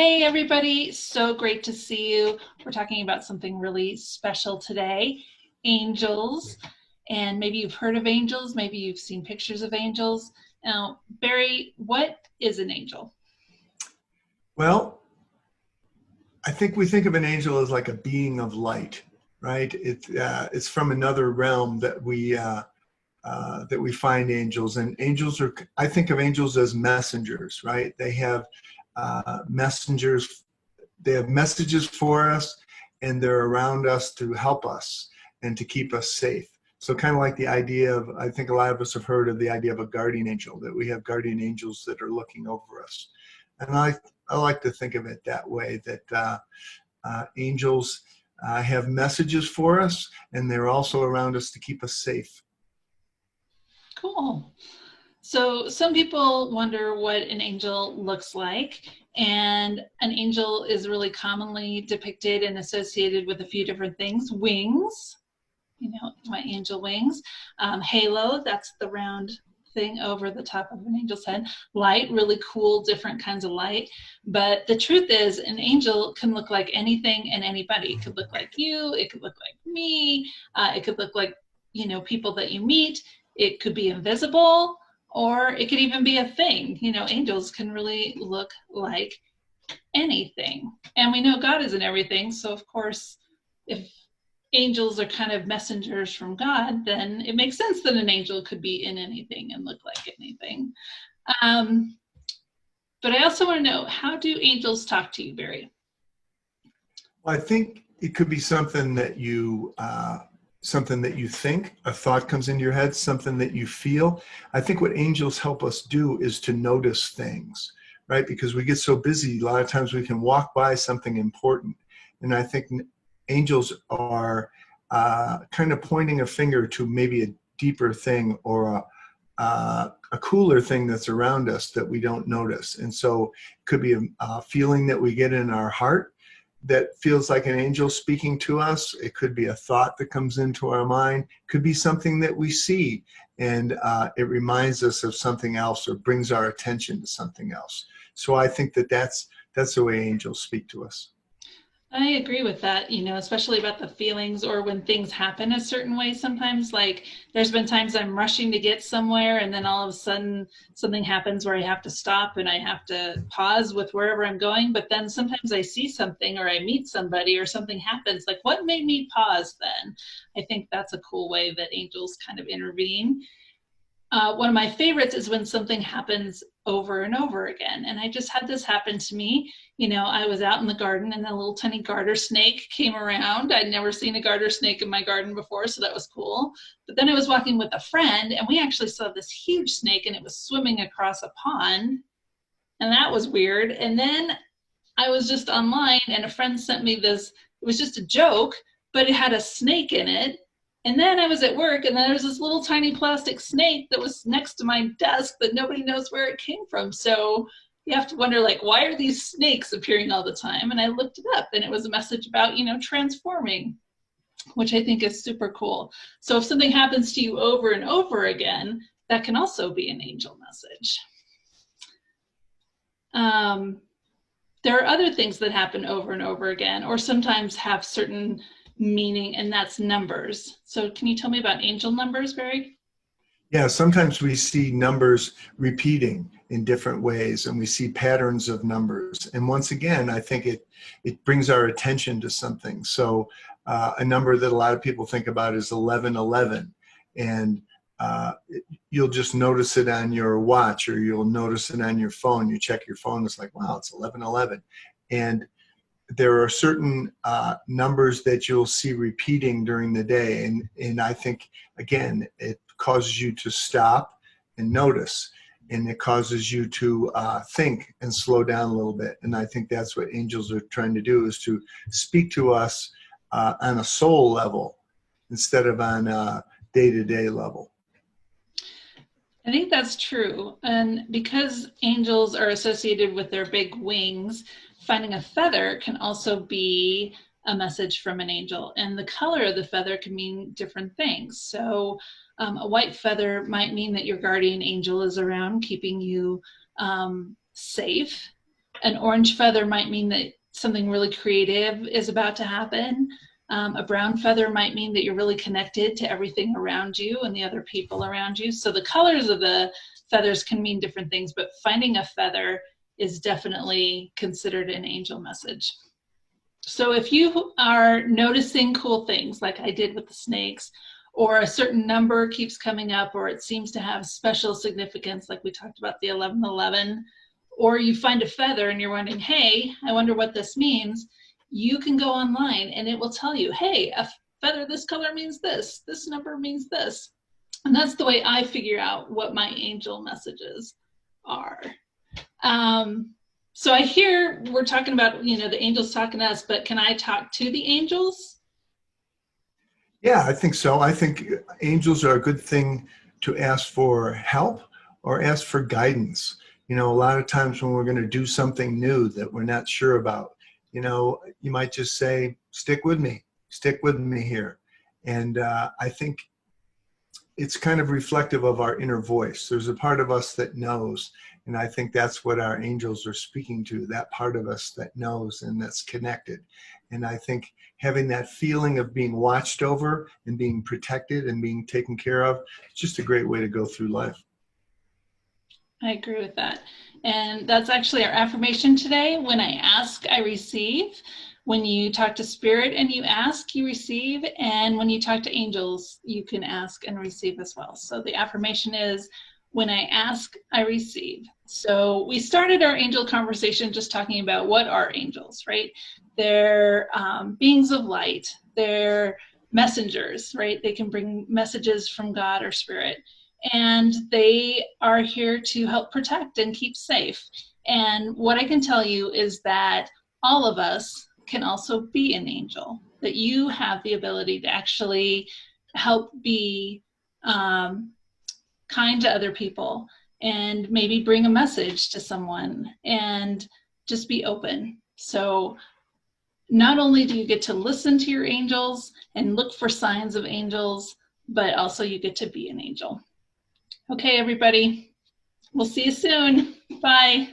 Hey everybody, so great to see you. We're talking about something really special today, angels. And maybe you've heard of angels, maybe you've seen pictures of angels. Now, Barry, what is an angel? Well, I think we think of an angel as like a being of light, right? It's from another realm that we find angels, and angels are. I think of angels as messengers, right? They have messengers. They have messages for us, and they're around us to help us and to keep us safe. So kind of like the idea of, I think a lot of us have heard of the idea of a guardian angel, that we have guardian angels that are looking over us. And I like to think of it that way, that angels have messages for us, and they're also around us to keep us safe. Cool. So some people wonder what an angel looks like, and an angel is really commonly depicted and associated with a few different things. Wings, my angel wings. Halo, that's the round thing over the top of an angel's head. Light, really cool, different kinds of light. But the truth is, an angel can look like anything and anybody. It could look like you, it could look like me, it could look like, people that you meet. It could be invisible, or it could even be a thing. Angels can really look like anything. And we know God is in everything. So, of course, if angels are kind of messengers from God, then it makes sense that an angel could be in anything and look like anything. Um, but I also want to know, how do angels talk to you, Barry? Well, I think it could be something that you think, a thought comes into your head, something that you feel. I think what angels help us do is to notice things, right? Because we get so busy, a lot of times we can walk by something important. And I think angels are kind of pointing a finger to maybe a deeper thing, or a cooler thing that's around us that we don't notice. And so it could be a feeling that we get in our heart that feels like an angel speaking to us. It could be a thought that comes into our mind. It could be something that we see, and it reminds us of something else or brings our attention to something else. So I think that's the way angels speak to us. I agree with that, especially about the feelings or when things happen a certain way sometimes. Like there's been times I'm rushing to get somewhere and then all of a sudden something happens where I have to stop and I have to pause with wherever I'm going. But then sometimes I see something or I meet somebody or something happens. Like, what made me pause then? I think that's a cool way that angels kind of intervene. One of my favorites is when something happens over and over again. And I just had this happen to me. I was out in the garden and a little tiny garter snake came around. I'd never seen a garter snake in my garden before, so that was cool. But then I was walking with a friend and we actually saw this huge snake and it was swimming across a pond. And that was weird. And then I was just online and a friend sent me this. It was just a joke, but it had a snake in it. And then I was at work and then there was this little tiny plastic snake that was next to my desk that nobody knows where it came from. So you have to wonder, like, why are these snakes appearing all the time? And I looked it up and it was a message about, transforming, which I think is super cool. So if something happens to you over and over again, that can also be an angel message. There are other things that happen over and over again, or sometimes have certain meaning, and that's numbers. So can you tell me about angel numbers, Barry? Yeah, sometimes we see numbers repeating in different ways, and we see patterns of numbers. And once again, I think it brings our attention to something. So a number that a lot of people think about is 1111, and you'll just notice it on your watch, or you'll notice it on your phone. You check your phone, it's like, wow, it's 1111. And there are certain numbers that you'll see repeating during the day. And I think, again, it causes you to stop and notice. And it causes you to think and slow down a little bit. And I think that's what angels are trying to do, is to speak to us on a soul level instead of on a day-to-day level. I think that's true. And because angels are associated with their big wings, finding a feather can also be a message from an angel. And the color of the feather can mean different things. So a white feather might mean that your guardian angel is around keeping you safe. An orange feather might mean that something really creative is about to happen. A brown feather might mean that you're really connected to everything around you and the other people around you. So the colors of the feathers can mean different things, but finding a feather is definitely considered an angel message. So if you are noticing cool things like I did with the snakes, or a certain number keeps coming up, or it seems to have special significance, like we talked about the 1111, or you find a feather and you're wondering, hey, I wonder what this means, you can go online and it will tell you, hey, a feather this color means this number means this. And that's the way I figure out what my angel messages are. So I hear we're talking about, the angels talking to us, but can I talk to the angels? Yeah, I think so. I think angels are a good thing to ask for help or ask for guidance. A lot of times when we're going to do something new that we're not sure about, you might just say, stick with me here. And I think it's kind of reflective of our inner voice. There's a part of us that knows. And I think that's what our angels are speaking to, that part of us that knows and that's connected. And I think having that feeling of being watched over and being protected and being taken care of, it's just a great way to go through life. I agree with that. And that's actually our affirmation today. When I ask, I receive. When you talk to spirit and you ask, you receive. And when you talk to angels, you can ask and receive as well. So the affirmation is, when I ask, I receive. So we started our angel conversation just talking about what are angels, right? They're beings of light. They're messengers, right? They can bring messages from God or spirit. And they are here to help protect and keep safe. And what I can tell you is that all of us can also be an angel, that you have the ability to actually help be kind to other people and maybe bring a message to someone and just be open. So not only do you get to listen to your angels and look for signs of angels, but also you get to be an angel. Okay, everybody, we'll see you soon. Bye.